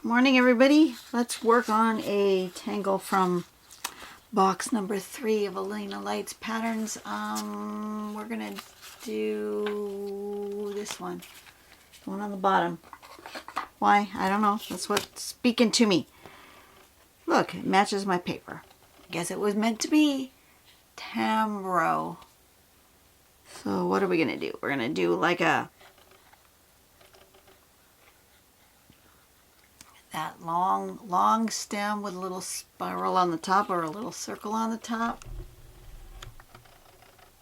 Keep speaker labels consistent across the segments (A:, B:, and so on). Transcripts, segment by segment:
A: Morning, everybody. Let's work on a tangle from box number 3 of Alena Light's patterns. We're gonna do this one, the one on the bottom. Why? I don't know. That's what's speaking to me. Look, it matches my paper. Guess it was meant to be. Tamro. So what are we gonna do? We're gonna do like that long stem with a little spiral on the top or a little circle on the top.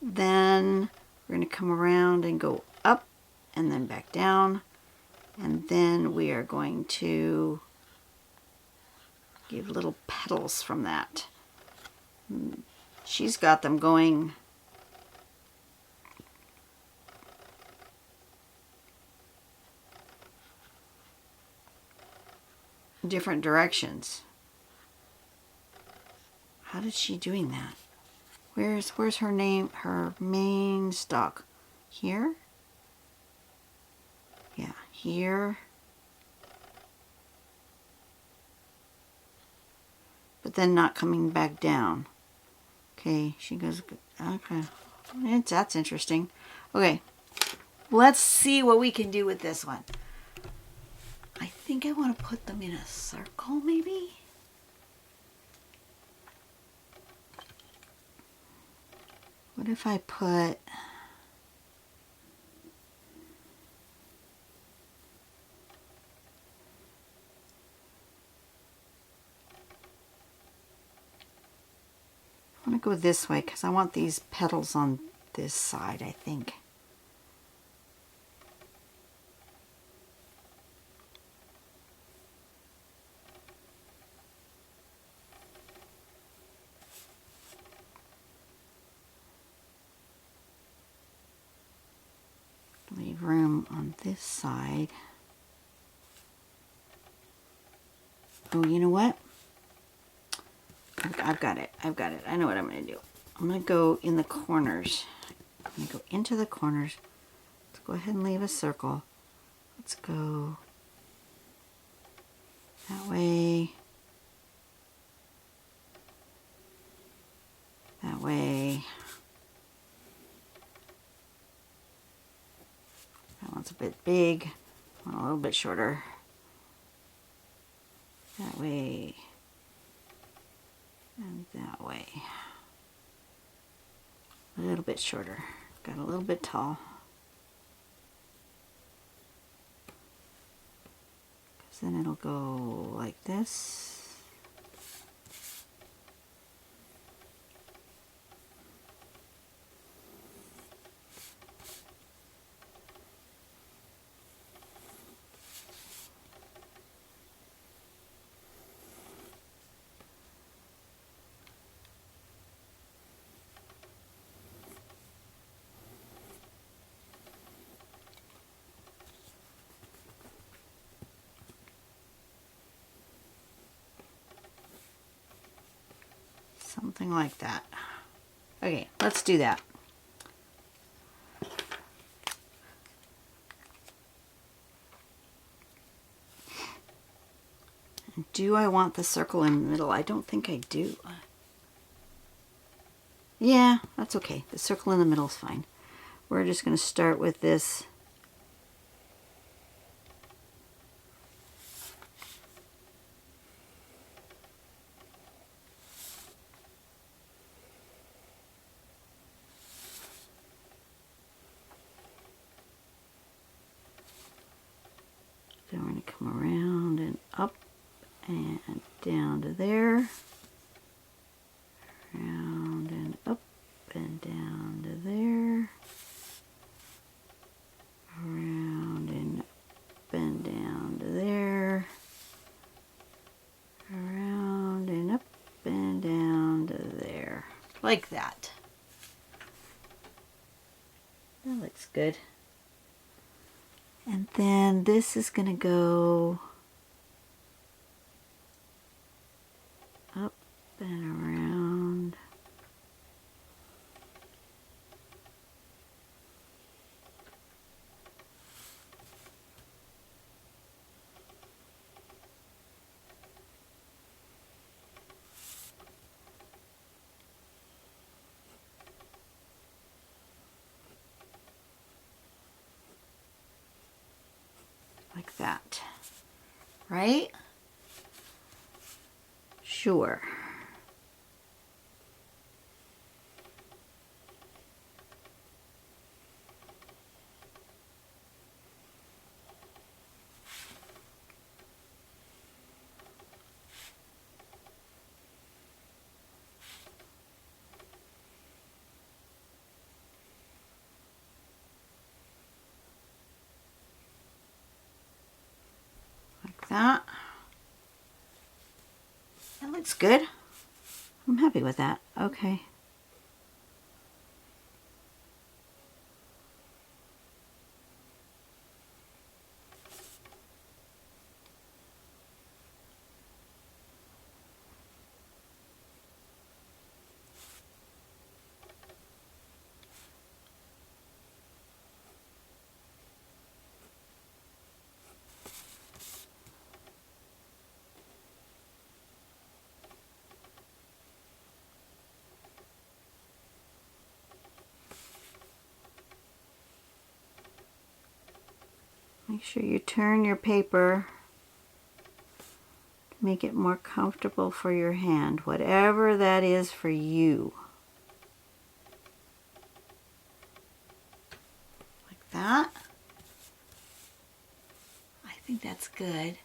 A: Then we're going to come around and go up and then back down. And then we are going to give little petals from that. She's got them going different directions. How did she doing that? Where's her name? Her main stalk. Here? Yeah, here. But then not coming back down. Okay, she goes, okay. That's interesting. Okay, let's see what we can do with this one. I think I want to put them in a circle, maybe? What if I put... I want to go this way because I want these petals on this side, I think. Leave room on this side. Oh, you know what? I've got it. I know what I'm going to do. I'm going to go in the corners. I'm going to go into the corners. Let's go ahead and leave a circle. Let's go that way. That way. That one's a bit big. One a little bit shorter. That way. And that way. A little bit shorter. Got a little bit tall. Because then it'll go like this. Something like that. Okay, let's do that. Do I want the circle in the middle? I don't think I do. Yeah, that's okay. The circle in the middle is fine. We're just going to start with this. Then we're going to come around and up and down to there. Around and up and down to there. Around and up and down to there. Around and up and down to there. Like that. That looks good. And then this is going to go up and around. that, right? Sure. Like that. That looks good. I'm happy with that. Okay. Make sure you turn your paper to make it more comfortable for your hand, whatever that is for you. Like that. I think that's good.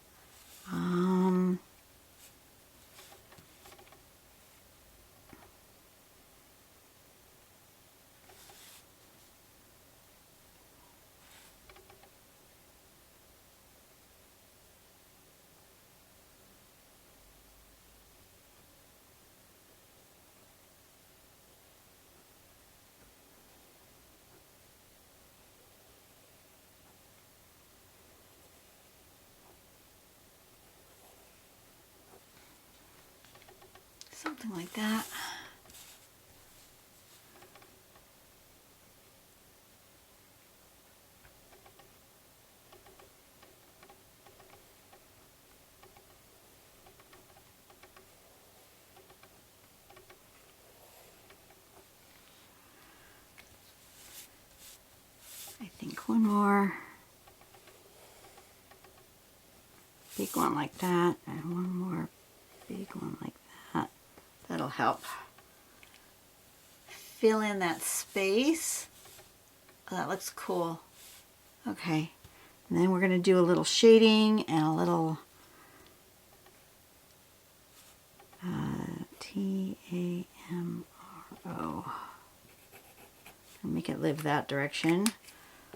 A: Something like that. I think one more big one like that, and one more big one like that. That'll help fill in that space. Oh, that looks cool. Okay, and then we're going to do a little shading and a little T-A-M-R-O. Make it live that direction.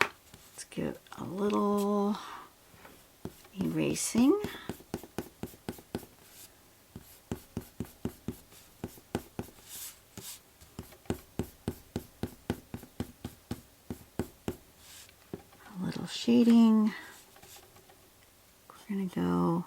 A: Let's give a little erasing. A little shading. We're going to go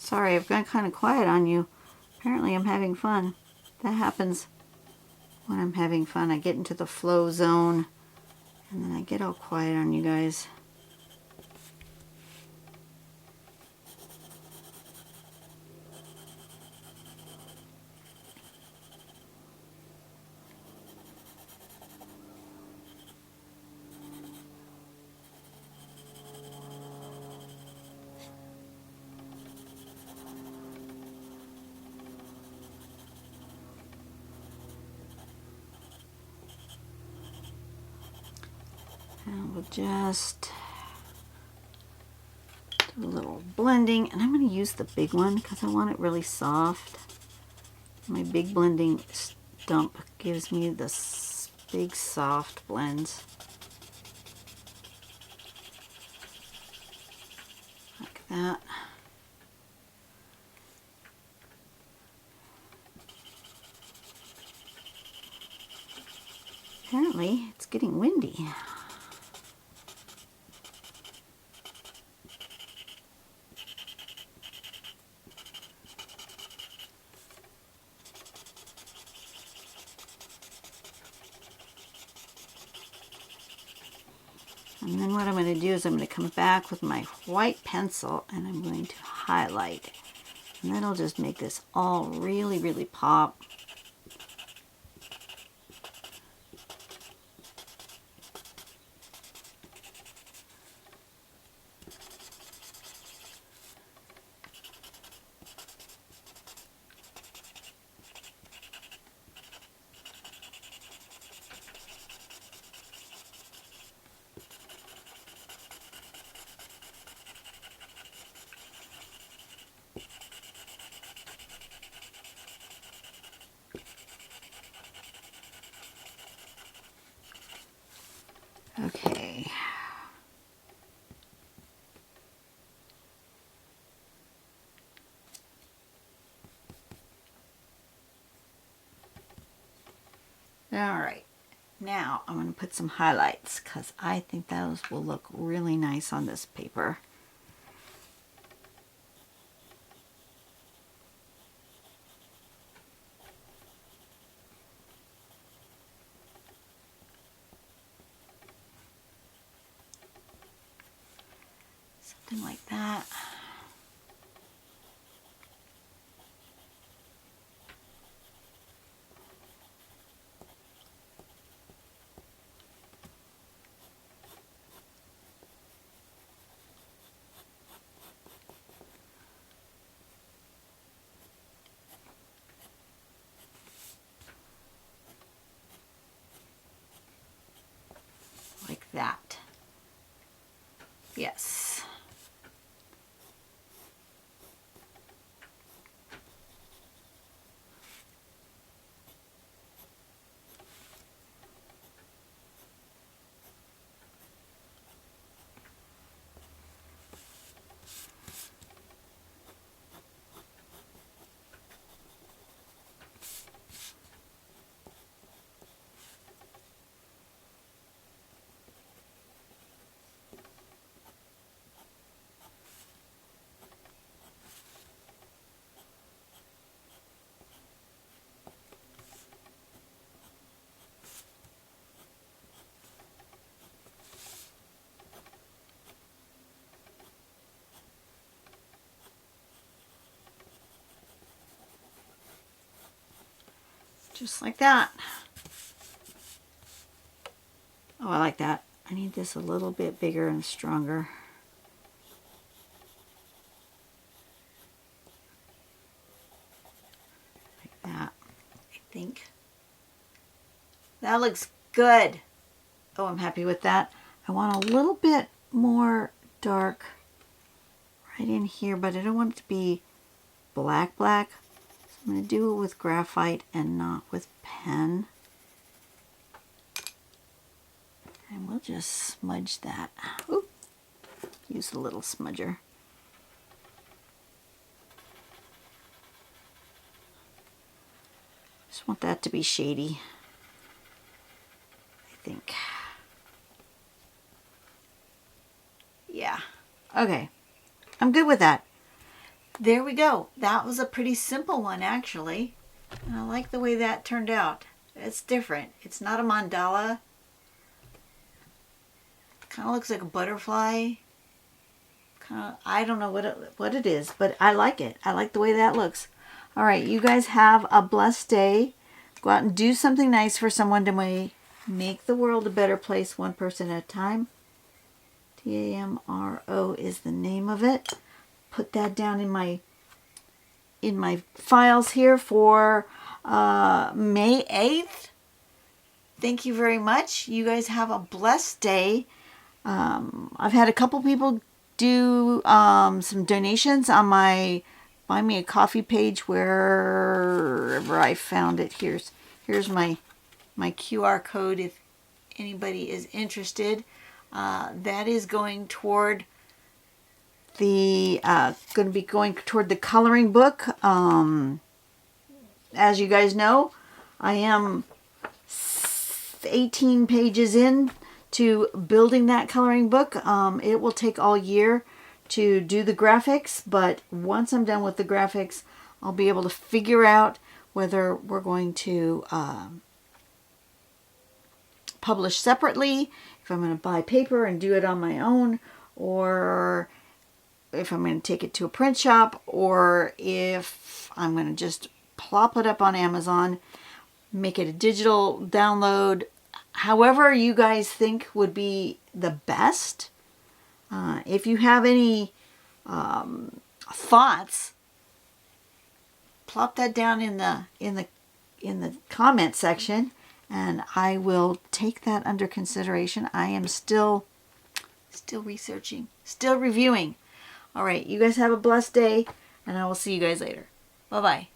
A: Sorry, I've gone kind of quiet on you. Apparently I'm having fun. That happens when I'm having fun. I get into the flow zone and then I get all quiet on you guys. And we'll just do a little little blending, and I'm going to use the big one because I want it really soft. My big blending stump gives me this big soft blends. Like that. Apparently, it's getting windy. And then what I'm going to do is I'm going to come back with my white pencil and I'm going to highlight. And that'll just make this all really, really pop. Okay. All right. Now I'm going to put some highlights because I think those will look really nice on this paper. Something like that. Like that. Yes. Just like that. Oh, I like that. I need this a little bit bigger and stronger. Like that, I think. That looks good. Oh, I'm happy with that. I want a little bit more dark right in here, but I don't want it to be black. So I'm going to do it with graphite and not with pen. And we'll just smudge that. Ooh, use a little smudger. Just want that to be shady, I think. Yeah. Okay. I'm good with that. There we go. That was a pretty simple one, actually. And I like the way that turned out. It's different. It's not a mandala. It kind of looks like a butterfly. I don't know what it is, but I like it. I like the way that looks. All right, you guys have a blessed day. Go out and do something nice for someone to make the world a better place, one person at a time. Tamro is the name of it. Put that down in my files here for May 8th. Thank you very much. You guys have a blessed day. I've had a couple people do some donations on my Buy Me a Coffee page wherever I found it. Here's my QR code if anybody is interested. That is going toward the going to be going toward the coloring book. As you guys know, I am 18 pages in to building that coloring book. It will take all year to do the graphics, but once I'm done with the graphics, I'll be able to figure out whether we're going to publish separately, if I'm going to buy paper and do it on my own, or if I'm going to take it to a print shop, or if I'm going to just plop it up on Amazon, make it a digital download. However you guys think would be the best. If you have any thoughts, plop that down in the comment section, and I will take that under consideration. I am still researching, still reviewing. All right, you guys have a blessed day, and I will see you guys later. Bye-bye.